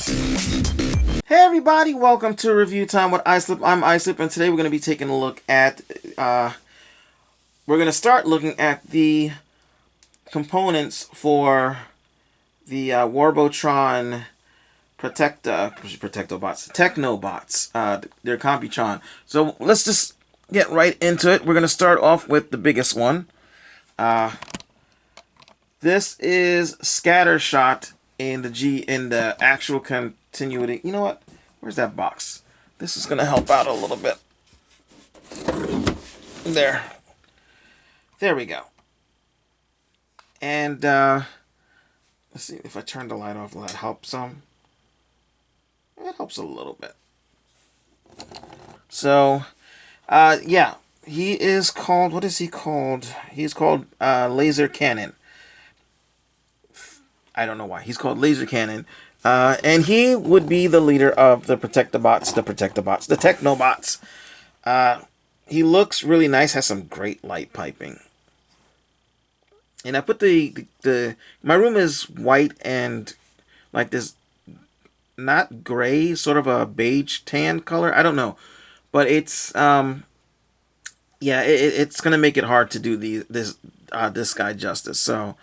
Hey everybody, welcome to Review Time with iSlip. I'm iSlip, and today we're going to be taking a look at, we're going to start looking at the components for the Warbotron Protectobots, Technobots, their Computron. So let's just get right into it. We're going to start off with the biggest one. This is Scattershot in the actual continuity. You know what? Where's that box? This is gonna help out a little bit. There we go. And let's see if I turn the light off. Will that help some? It helps a little bit. So, yeah, he is called. What is he called? He's called Laser Cannon. I don't know why. He's called Laser Cannon. And he would be the leader of the Protectobots, the Technobots. He looks really nice, has some great light piping. And I put my room is white and like this, not gray, sort of a beige tan color. I don't know. But it's, yeah, it's going to make it hard to do this guy justice. So,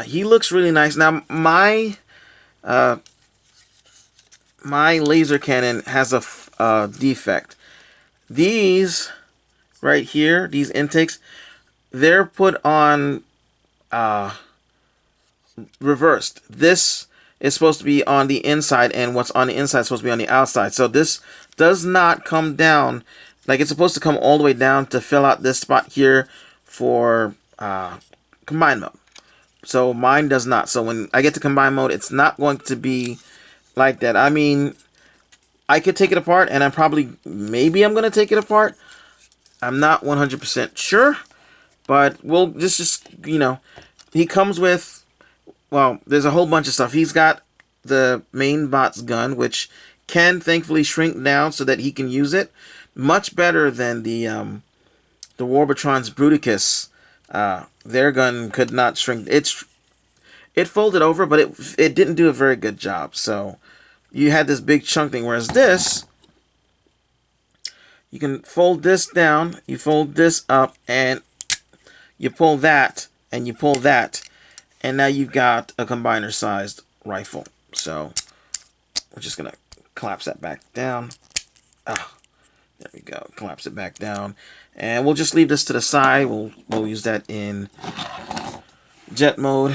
he looks really nice. Now, my laser cannon has a defect. These right here, these intakes, they're put on reversed. This is supposed to be on the inside, and what's on the inside is supposed to be on the outside. So this does not come down. Like, it's supposed to come all the way down to fill out this spot here for combine mode. So mine does not. So when I get to combine mode, it's not going to be like that. I mean, I could take it apart, and maybe I'm going to take it apart. I'm not 100% sure, but we'll just, you know, he comes with, well, there's a whole bunch of stuff. He's got the main bot's gun, which can thankfully shrink down so that he can use it. Much better than the Warbotron's Bruticus. Their gun could not shrink. It folded over, but it didn't do a very good job. So you had this big chunk thing, whereas this, you can fold this down, you fold this up, and you pull that, and you pull that, and now you've got a combiner-sized rifle. So we're just gonna collapse that back down. There we go. Collapse it back down. And we'll just leave this to the side. We'll use that in jet mode.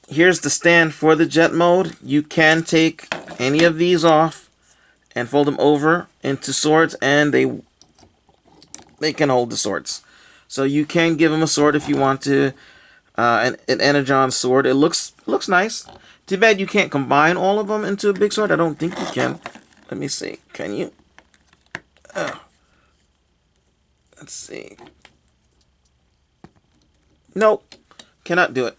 Here's the stand for the jet mode. You can take any of these off and fold them over into swords, and they can hold the swords. So you can give them a sword if you want to. An Energon sword. It looks nice. Too bad you can't combine all of them into a big sword. I don't think you can. Let me see. Can you? Let's see. Nope. Cannot do it.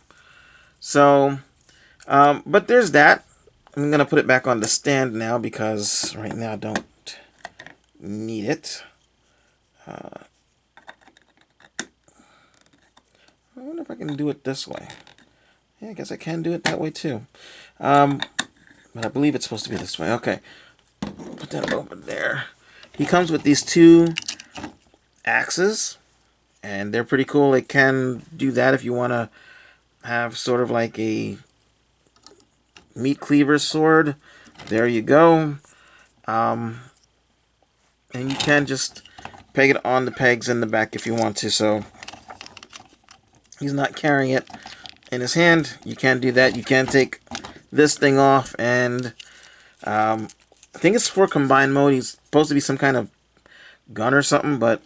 So, but there's that. I'm going to put it back on the stand now because right now I don't need it. I wonder if I can do it this way. Yeah, I guess I can do it that way too. But I believe it's supposed to be this way. Okay. Put that over there. He comes with these two axes, and they're pretty cool. It can do that if you want to have sort of like a meat cleaver sword. There you go. And you can just peg it on the pegs in the back if you want to. So he's not carrying it in his hand. You can do that. You can take this thing off, and I think it's for combined mode. He's supposed to be some kind of gun or something, but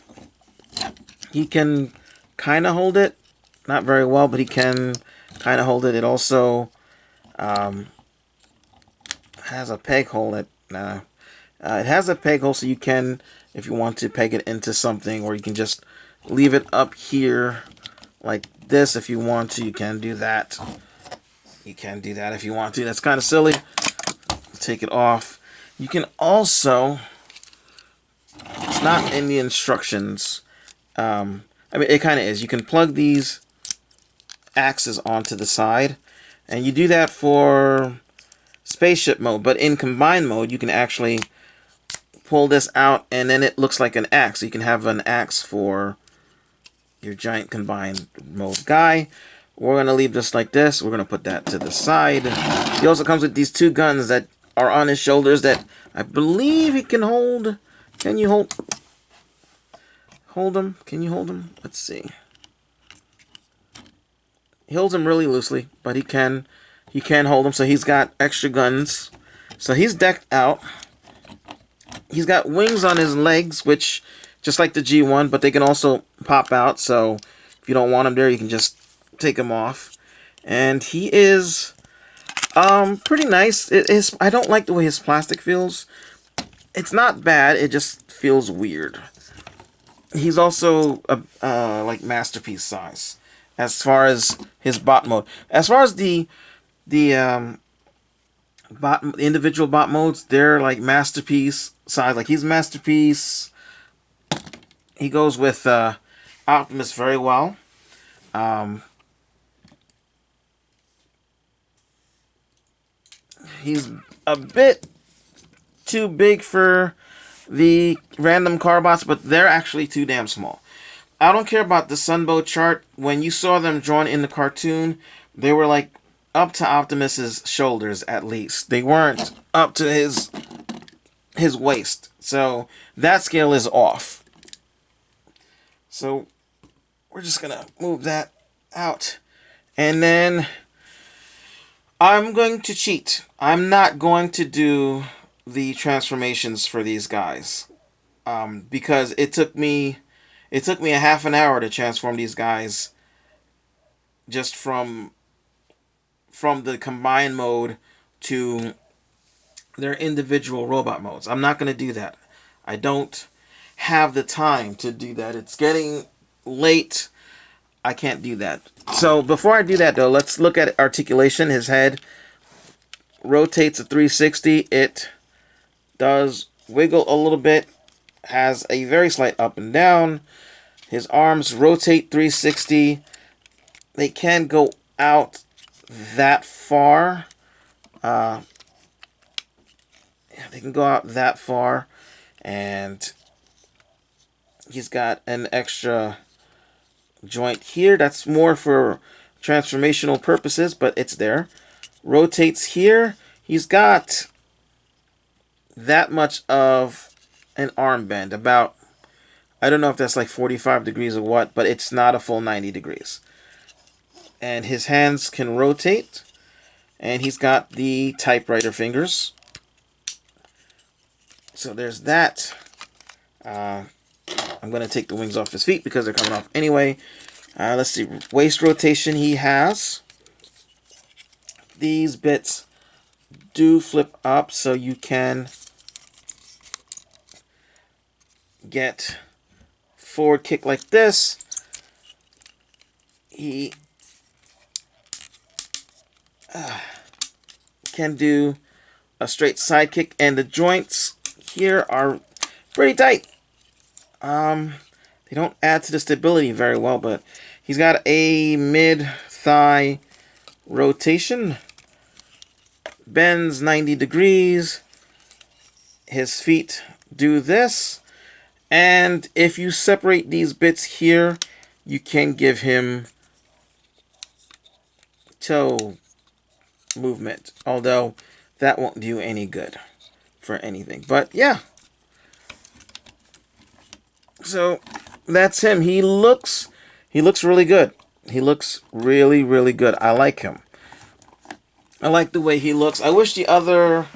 he can kind of hold it. Not very well, but he can kind of hold it. It also has a peg hole. It has a peg hole, so you can, if you want to, peg it into something, or you can just leave it up here like this if you want to. You can do that. You can do that if you want to. That's kind of silly. Take it off. You can also, it's not in the instructions. I mean, it kind of is. You can plug these axes onto the side, and you do that for spaceship mode, but in combined mode, you can actually pull this out, and then it looks like an axe. You can have an axe for your giant combined mode guy. We're going to leave this like this. We're going to put that to the side. He also comes with these two guns that are on his shoulders that I believe he can hold. Can you hold him? Can you hold him? Let's see. He holds him really loosely, but he can hold him. So he's got extra guns. So he's decked out. He's got wings on his legs, which just like the G1, but they can also pop out. So if you don't want him there, you can just take him off. And he is pretty nice. I don't like the way his plastic feels. It's not bad. It just feels weird. He's also like masterpiece size as far as his bot mode. As far as the individual bot modes, they're like masterpiece size. Like he's masterpiece. He goes with Optimus very well. He's a bit too big for the random car bots, but they're actually too damn small. I don't care about the Sunbow chart. When you saw them drawn in the cartoon, they were like up to Optimus's shoulders at least. They weren't up to his waist. So that scale is off. So we're just gonna move that out. And then I'm going to cheat. I'm not going to do the transformations for these guys. Because it took me a half an hour to transform these guys just from the combined mode to their individual robot modes. I'm not going to do that. I don't have the time to do that. It's getting late. I can't do that. So before I do that though, let's look at articulation. His head rotates at 360. It does wiggle a little bit. Has a very slight up and down. His arms rotate 360. They can go out that far. They can go out that far. And he's got an extra joint here. That's more for transformational purposes, but it's there. Rotates here. He's got that much of an arm bend. About, I don't know if that's like 45 degrees or what, but it's not a full 90 degrees. And his hands can rotate. And he's got the typewriter fingers. So there's that. I'm going to take the wings off his feet because they're coming off anyway. Let's see. Waist rotation he has. These bits do flip up so you can get forward kick like this. He can do a straight side kick, and the joints here are pretty tight. They don't add to the stability very well, but he's got a mid-thigh rotation. Bends 90 degrees. His feet do this. And if you separate these bits here, you can give him toe movement. Although that won't do any good for anything. But yeah. So that's him. He looks really good. He looks really, really good. I like him. I like the way he looks. I wish the other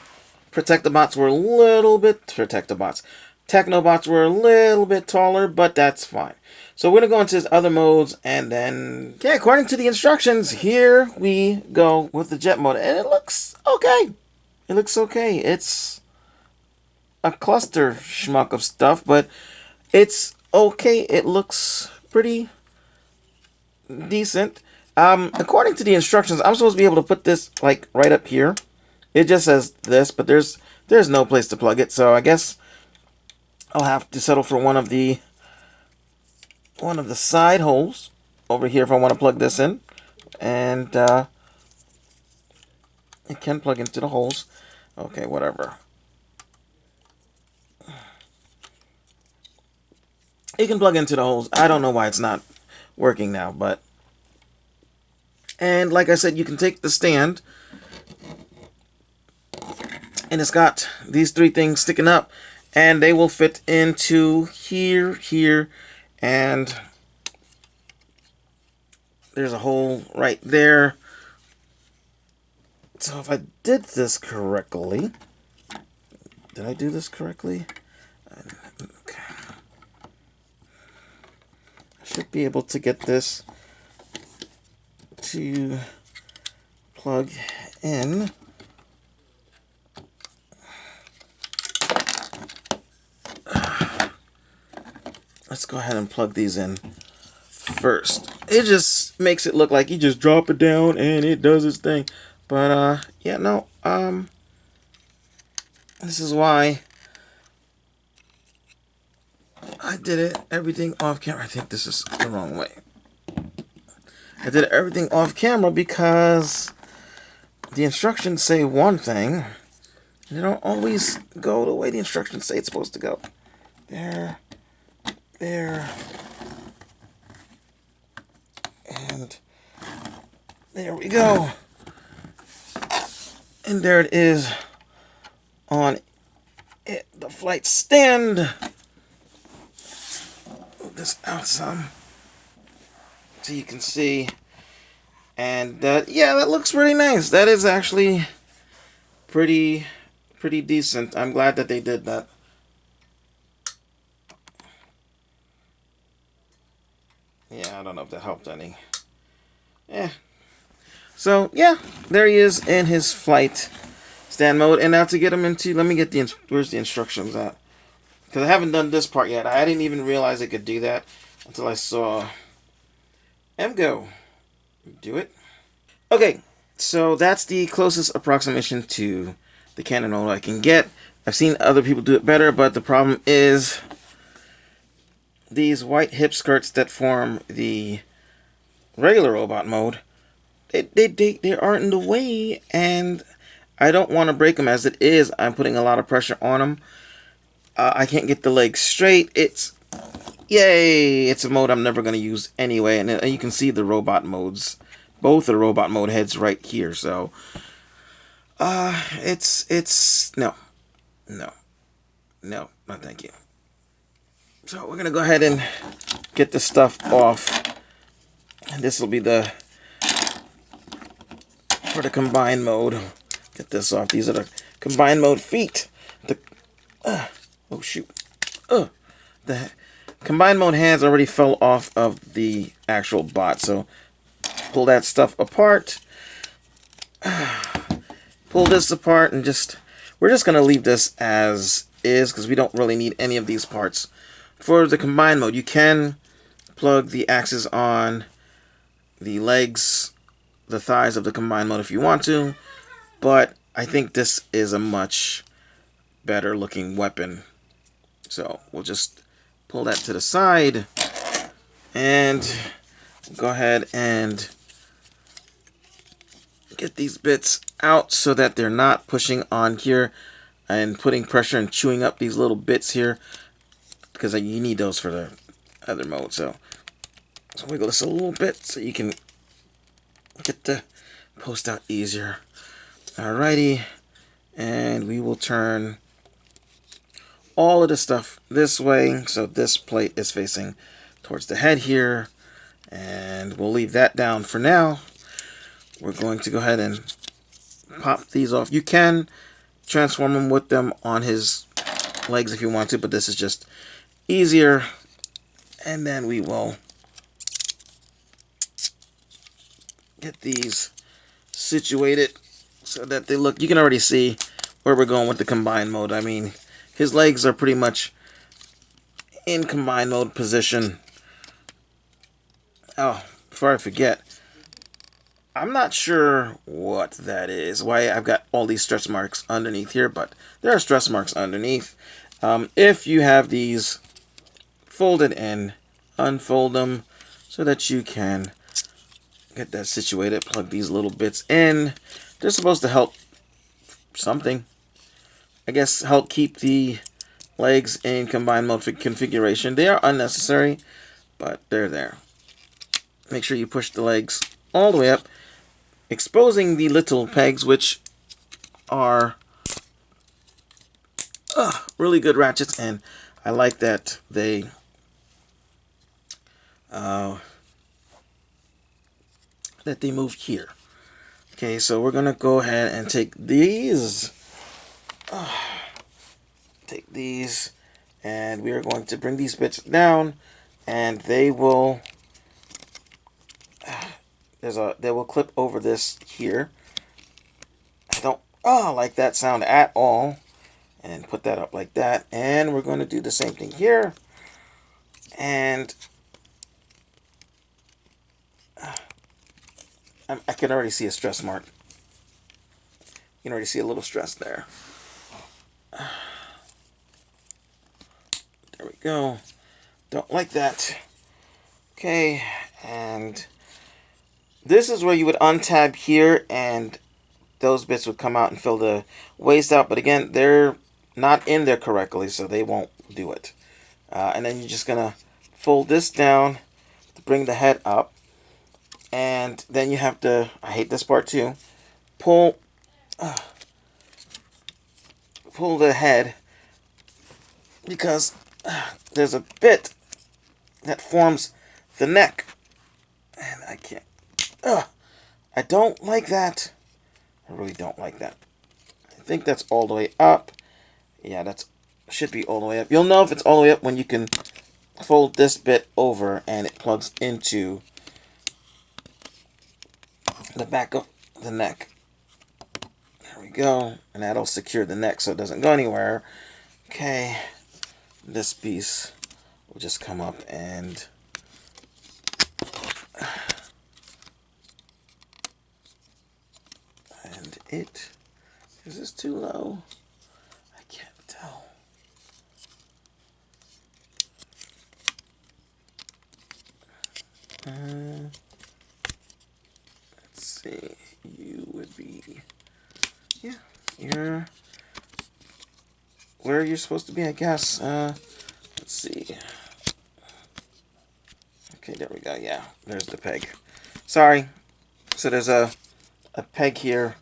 Protectobots were a little bit... Technobots were a little bit taller, but that's fine. So we're going to go into his other modes, and then... Okay, according to the instructions, here we go with the jet mode. And it looks okay. It looks okay. It's a cluster schmuck of stuff, but it's okay. It looks pretty decent. According to the instructions, I'm supposed to be able to put this like right up here. It just says this, but there's no place to plug it, so I guess I'll have to settle for one of the side holes over here if I want to plug this in. And It can plug into the holes. Okay, whatever. It can plug into the holes. I don't know why it's not working now, but... And like I said, you can take the stand, and it's got these 3 things sticking up, and they will fit into here, here, and there's a hole right there. So if I did this correctly, did I do this correctly? Okay. I should be able to get this to plug in. Let's go ahead and plug these in first. It just makes it look like you just drop it down and it does its thing. But yeah, no, this is why I did it everything off camera. I think this is the wrong way. I did everything off camera because the instructions say one thing. They don't always go the way the instructions say it's supposed to go. There. And there we go. And there it is on it, the flight stand. Move this out some so you can see. And yeah, that looks really nice. That is actually pretty decent. I'm glad that they did that. Yeah, I don't know if that helped any. Yeah. So, yeah, there he is in his flight stand mode. And now to get him into, let me get the, where's the instructions at? Because I haven't done this part yet. I didn't even realize I could do that until I saw MGO do it. Okay, so that's the closest approximation to the Canon mode I can get. I've seen other people do it better, but the problem is these white hip skirts that form the regular robot mode, they aren't in the way, and I don't want to break them as it is. I'm putting a lot of pressure on them. I can't get the legs straight. It's a mode I'm never going to use anyway, and you can see the robot modes, both the robot mode heads right here. So it's no, thank you. So we're gonna go ahead and get this stuff off, and this will be the for the combined mode. Get this off. These are the combined mode feet. Oh shoot. The combined mode hands already fell off of the actual bot, so pull that stuff apart. Pull this apart, and we're just gonna leave this as is because we don't really need any of these parts. For the combined mode, you can plug the axes on the legs, the thighs of the combined mode if you want to, but I think this is a much better looking weapon. So we'll just pull that to the side and go ahead and get these bits out so that they're not pushing on here and putting pressure and chewing up these little bits here, because you need those for the other mode. So wiggle this a little bit so you can get the post out easier. Alrighty, and we will turn all of the stuff this way, so this plate is facing towards the head here, and we'll leave that down for now. We're going to go ahead and pop these off. You can transform them with them on his legs if you want to, but this is just easier. And then we will get these situated so that they look, you can already see where we're going with the combined mode. I mean, his legs are pretty much in combined mode position. Oh, before I forget, I'm not sure what that is, why I've got all these stretch marks underneath here, but there are stretch marks underneath. If you have these folded in, unfold them so that you can get that situated. Plug these little bits in, They're supposed to help something. I guess help keep the legs in combined mode configuration. They are unnecessary, but they're there. Make sure you push the legs all the way up, exposing the little pegs, which are really good ratchets, and I like that they move here. Okay, so we're gonna go ahead and take these, and we are going to bring these bits down, and they will they will clip over this here. I don't like that sound at all, and put that up like that, and we're going to do the same thing here, and I can already see a stress mark. You can already see a little stress there. There we go. Don't like that. Okay, and this is where you would untab here, and those bits would come out and fill the waist out. But again, they're not in there correctly, so they won't do it. And then you're just gonna fold this down to bring the head up, and then you have to, I hate this part too, pull the head, because there's a bit that forms the neck, and I can't, I don't like that. I really don't like that. I think that's all the way up. Yeah, that's should be all the way up. You'll know if it's all the way up when you can fold this bit over and it plugs into the back of the neck. There we go. And that'll secure the neck so it doesn't go anywhere. Okay. This piece will just come up and is this too low? I can't tell. Let's see. You would be, yeah, you're where you're supposed to be, I guess. Let's see. Okay, there we go. Yeah, there's the peg. Sorry. So there's a peg here,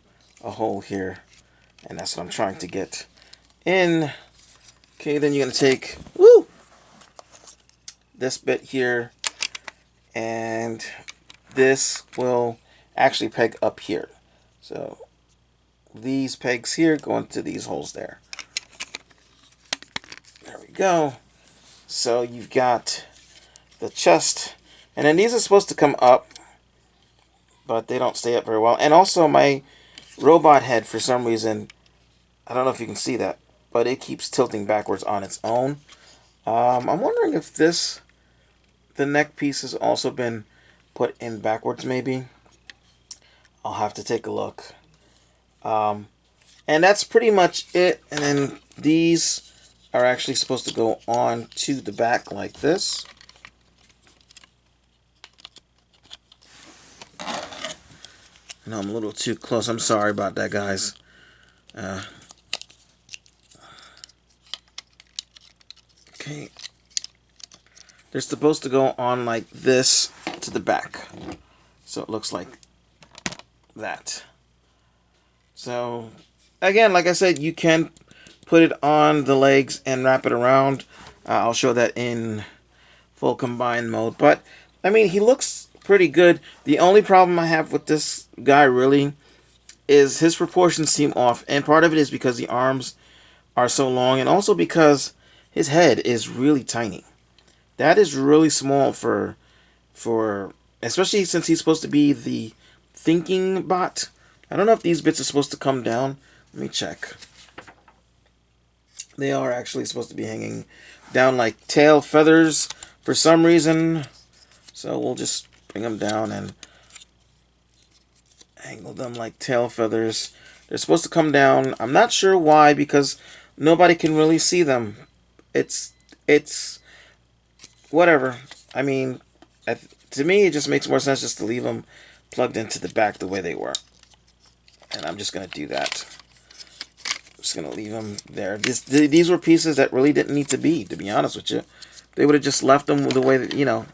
a hole here, and that's what I'm trying to get in. Okay, then you're gonna take this bit here, and this will actually peg up here. So these pegs here go into these holes there. There we go. So you've got the chest, and then these are supposed to come up, but they don't stay up very well. And also my robot head, for some reason, I don't know if you can see that, but it keeps tilting backwards on its own. I'm wondering if the neck piece has also been put in backwards, maybe. I'll have to take a look. And that's pretty much it. And then these are actually supposed to go on to the back like this. No, I'm a little too close. I'm sorry about that, guys. Okay. They're supposed to go on like this to the back. So it looks like that. So, again, like I said, you can put it on the legs and wrap it around. I'll show that in full combined mode. But, I mean, he looks pretty good. The only problem I have with this guy, really, is his proportions seem off. And part of it is because the arms are so long, and also because his head is really tiny. That is really small for especially since he's supposed to be the thinking bot. I don't know if these bits are supposed to come down. Let me check. They are actually supposed to be hanging down like tail feathers for some reason. So we'll just bring them down and angle them like tail feathers. They're supposed to come down. I'm not sure why, because nobody can really see them. It's whatever. I mean, to me, it just makes more sense just to leave them plugged into the back the way they were. And I'm just going to do that. I'm just going to leave them there. These were pieces that really didn't need to be honest with you. They would have just left them the way that, you know,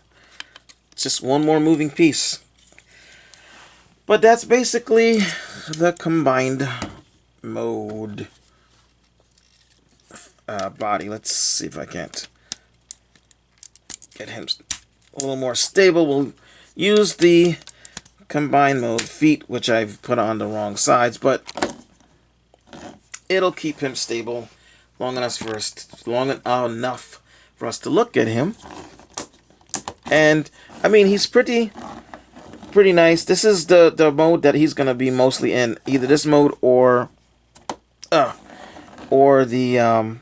just one more moving piece. But that's basically the combined mode body. Let's see if I can't get him a little more stable. We'll use the combined mode feet, which I've put on the wrong sides, but it'll keep him stable long enough for us to look at him. And I mean, he's pretty nice. This is the mode that he's gonna be mostly in, either this mode or the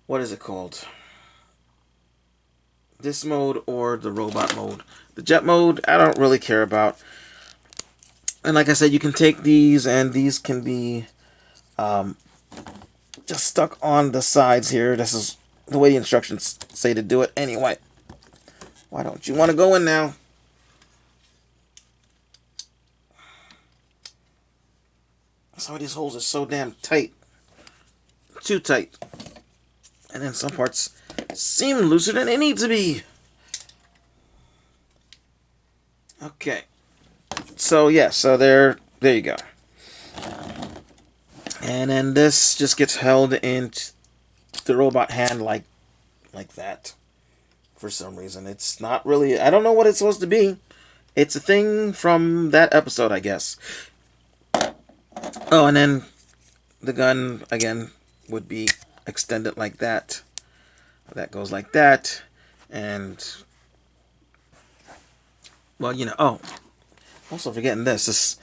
what is it called? This mode or the robot mode. The jet mode, I don't really care about. And like I said, you can take these, and these can be just stuck on the sides here. This is the way the instructions say to do it anyway. Why don't you want to go in now? Some of these holes are so damn tight. Too tight. And then some parts seem looser than they need to be. Okay. So yeah, so there you go. And then this just gets held into the robot hand like that. For some reason. It's not really, I don't know what it's supposed to be. It's a thing from that episode, I guess. Oh, and then the gun, again, would be extended like that. That goes like that. And, well, you know, oh, also forgetting this.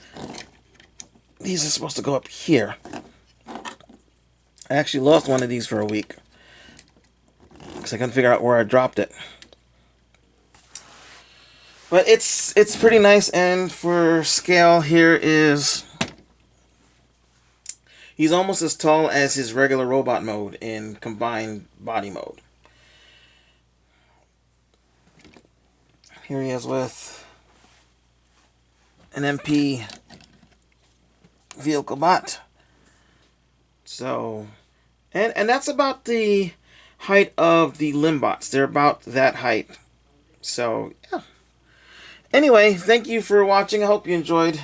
These are supposed to go up here. I actually lost one of these for a week, because I couldn't figure out where I dropped it. But it's pretty nice, and for scale, here is... He's almost as tall as his regular robot mode in combined body mode. Here he is with an MP vehicle bot. So, and that's about the height of the Limbots. They're about that height. So, yeah. Anyway, thank you for watching. I hope you enjoyed.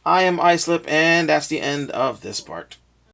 I am Islip, and that's the end of this part.